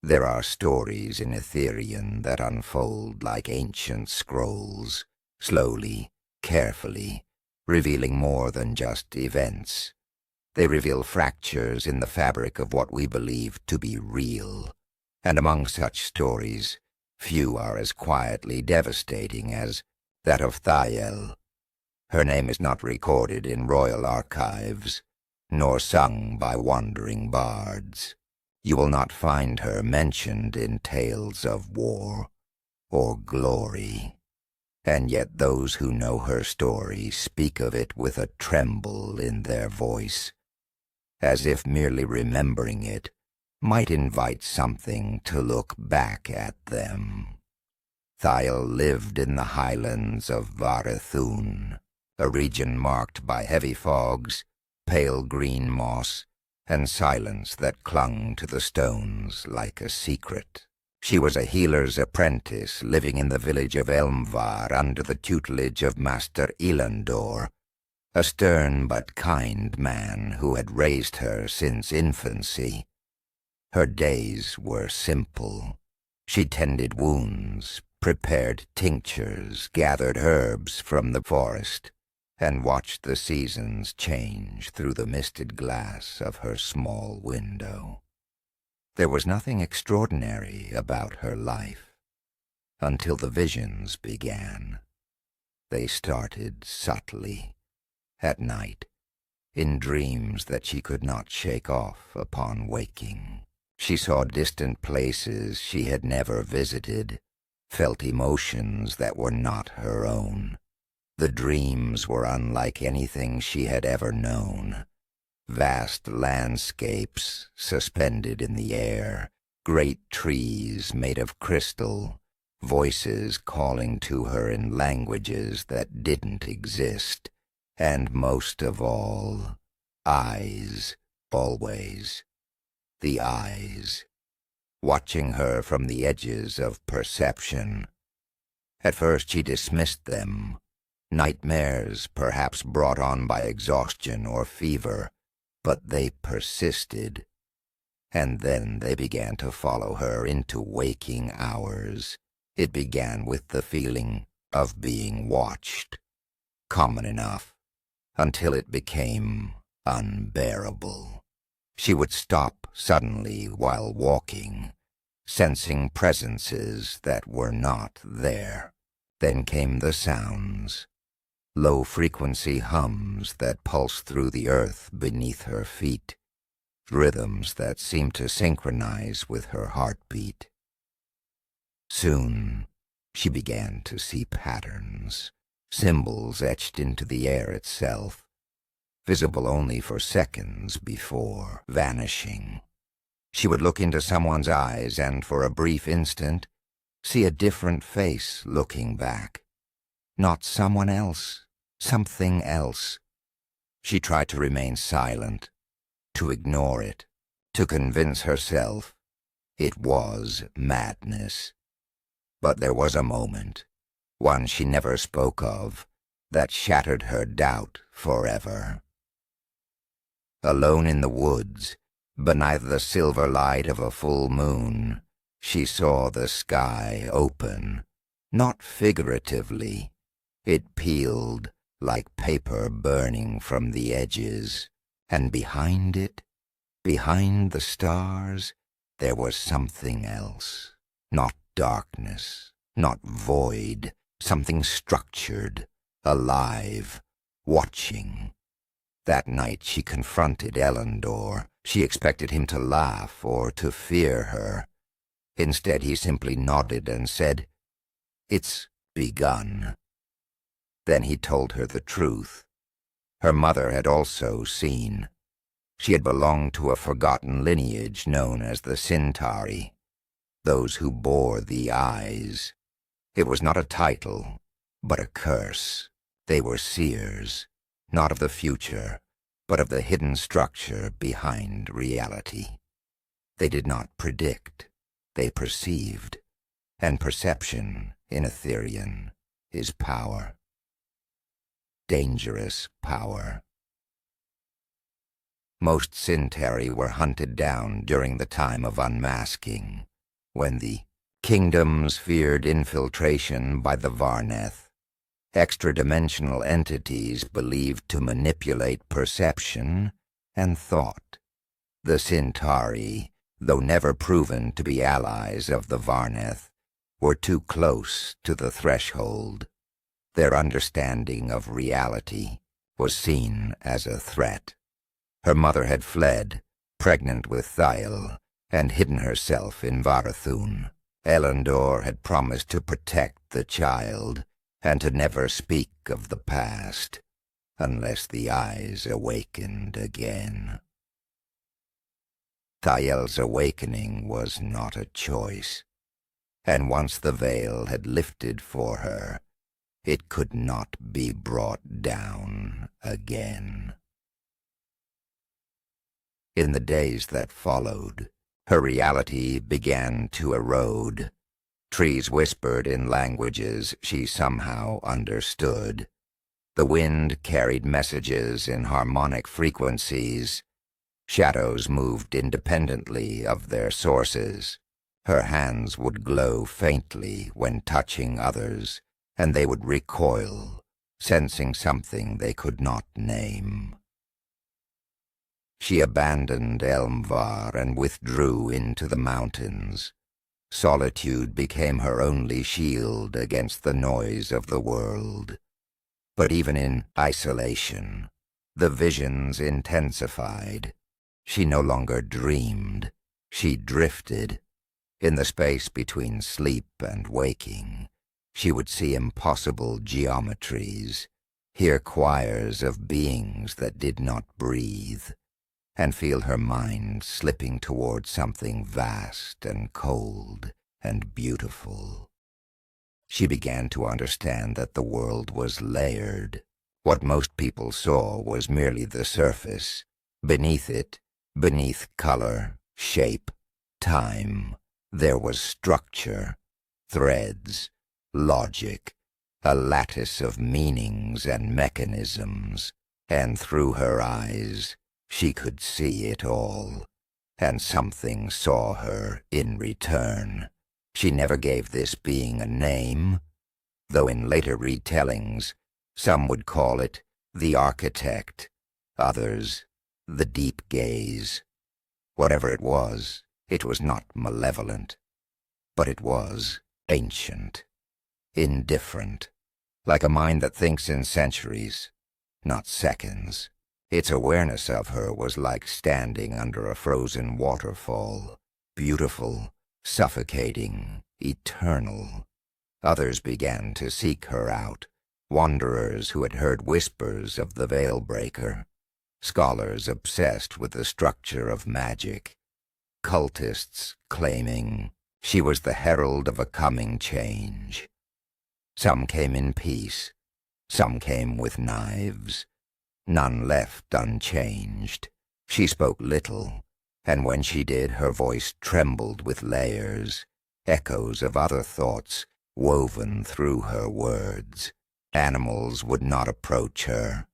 There are stories in Etherion that unfold like ancient scrolls, slowly, carefully, revealing more than just events. They reveal fractures in the fabric of what we believe to be real, and among such stories, few are as quietly devastating as that of Thayel. Her name is not recorded in royal archives, nor sung by wandering bards. You will not find her mentioned in tales of war or glory, and yet those who know her story speak of it with a tremble in their voice, as if merely remembering it might invite something to look back at them. Thayel lived in the highlands of Varethûn, a region marked by heavy fogs, pale green moss, and silence that clung to the stones like a secret. She was a healer's apprentice living in the village of Elmvar under the tutelage of Master Elandor, a stern but kind man who had raised her since infancy. Her days were simple. She tended wounds, prepared tinctures, gathered herbs from the forest, and watched the seasons change through the misted glass of her small window. There was nothing extraordinary about her life, until the visions began. They started subtly, at night, in dreams that she could not shake off upon waking. She saw distant places she had never visited, felt emotions that were not her own. The dreams were unlike anything she had ever known. Vast landscapes suspended in the air, great trees made of crystal, voices calling to her in languages that didn't exist, and most of all, eyes, always. The eyes, watching her from the edges of perception. At first she dismissed them. Nightmares, perhaps brought on by exhaustion or fever, but they persisted, and then they began to follow her into waking hours. It began with the feeling of being watched, common enough, until it became unbearable. She would stop suddenly while walking, sensing presences that were not there. Then came the sounds. Low-frequency hums that pulsed through the earth beneath her feet, rhythms that seemed to synchronize with her heartbeat. Soon, she began to see patterns, symbols etched into the air itself, visible only for seconds before vanishing. She would look into someone's eyes and, for a brief instant, see a different face looking back. Not someone else. Something else. She tried to remain silent, to ignore it, to convince herself it was madness. But there was a moment, one she never spoke of, that shattered her doubt forever. Alone in the woods, beneath the silver light of a full moon, she saw the sky open, not figuratively. It peeled like paper burning from the edges, and behind it, behind the stars, there was something else. Not darkness, not void, something structured, alive, watching. That night she confronted Elandor. She expected him to laugh or to fear her. Instead, he simply nodded and said, "It's begun." Then he told her the truth. Her mother had also seen. She had belonged to a forgotten lineage known as the Centauri, those who bore the eyes. It was not a title, but a curse. They were seers, not of the future, but of the hidden structure behind reality. They did not predict, they perceived, and perception in Etherion is power. Dangerous power. Most Centauri were hunted down during the time of unmasking, when the kingdoms feared infiltration by the Varneth, extra-dimensional entities believed to manipulate perception and thought. The Centauri, though never proven to be allies of the Varneth, were too close to the threshold. Their understanding of reality was seen as a threat. Her mother had fled, pregnant with Thayel, and hidden herself in Varethûn. Elandor had promised to protect the child and to never speak of the past unless the eyes awakened again. Thayel's awakening was not a choice, and once the veil had lifted for her, it could not be brought down again. In the days that followed, her reality began to erode. Trees whispered in languages she somehow understood. The wind carried messages in harmonic frequencies. Shadows moved independently of their sources. Her hands would glow faintly when touching others, and they would recoil, sensing something they could not name. She abandoned Elmvar and withdrew into the mountains. Solitude became her only shield against the noise of the world. But even in isolation, the visions intensified. She no longer dreamed. She drifted. In the space between sleep and waking, she would see impossible geometries, hear choirs of beings that did not breathe, and feel her mind slipping toward something vast and cold and beautiful. She began to understand that the world was layered. What most people saw was merely the surface. Beneath it, beneath color, shape, time, there was structure, threads, logic, a lattice of meanings and mechanisms, and through her eyes, she could see it all, and something saw her in return. She never gave this being a name, though in later retellings some would call it the Architect, others the Deep Gaze. Whatever it was not malevolent, but it was ancient, indifferent, like a mind that thinks in centuries, not seconds. Its awareness of her was like standing under a frozen waterfall, beautiful, suffocating, eternal. Others began to seek her out, wanderers who had heard whispers of the Veilbreaker, scholars obsessed with the structure of magic, cultists claiming she was the herald of a coming change. Some came in peace, some came with knives. None left unchanged. She spoke little, and when she did, her voice trembled with layers, echoes of other thoughts woven through her words. Animals would not approach her.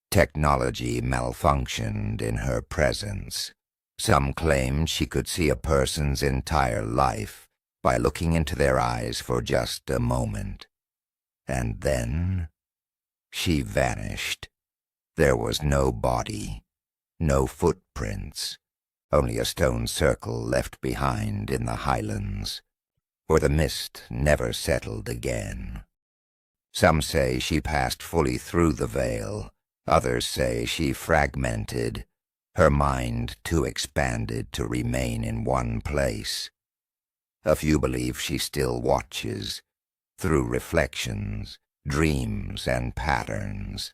Technology malfunctioned in her presence. Some claimed she could see a person's entire life by looking into their eyes for just a moment. And then she vanished. There was no body, no footprints, only a stone circle left behind in the highlands, where the mist never settled again. Some say she passed fully through the veil, others say she fragmented, her mind too expanded to remain in one place. A few believe she still watches, through reflections, dreams, and patterns.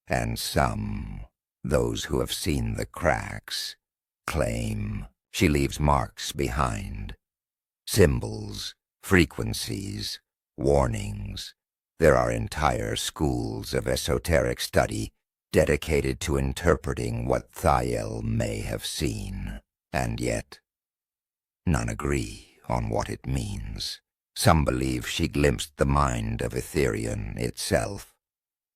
And some, those who have seen the cracks, claim she leaves marks behind. Symbols, frequencies, warnings. There are entire schools of esoteric study dedicated to interpreting what Thayel may have seen, and yet none agree on what it means. Some believe she glimpsed the mind of Etherion itself.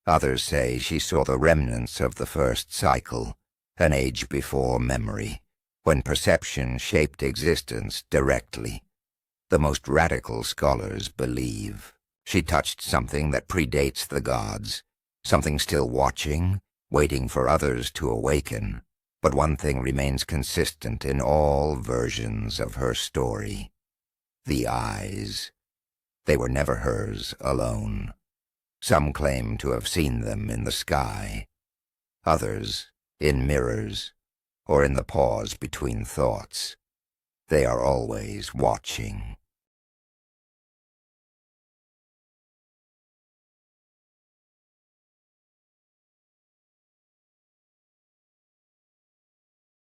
Others say she saw the remnants of the first cycle, an age before memory, when perception shaped existence directly. The most radical scholars believe she touched something that predates the gods, something still watching, waiting for others to awaken. But one thing remains consistent in all versions of her story: the eyes. They were never hers alone. Some claim to have seen them in the sky, others in mirrors, or in the pause between thoughts. They are always watching.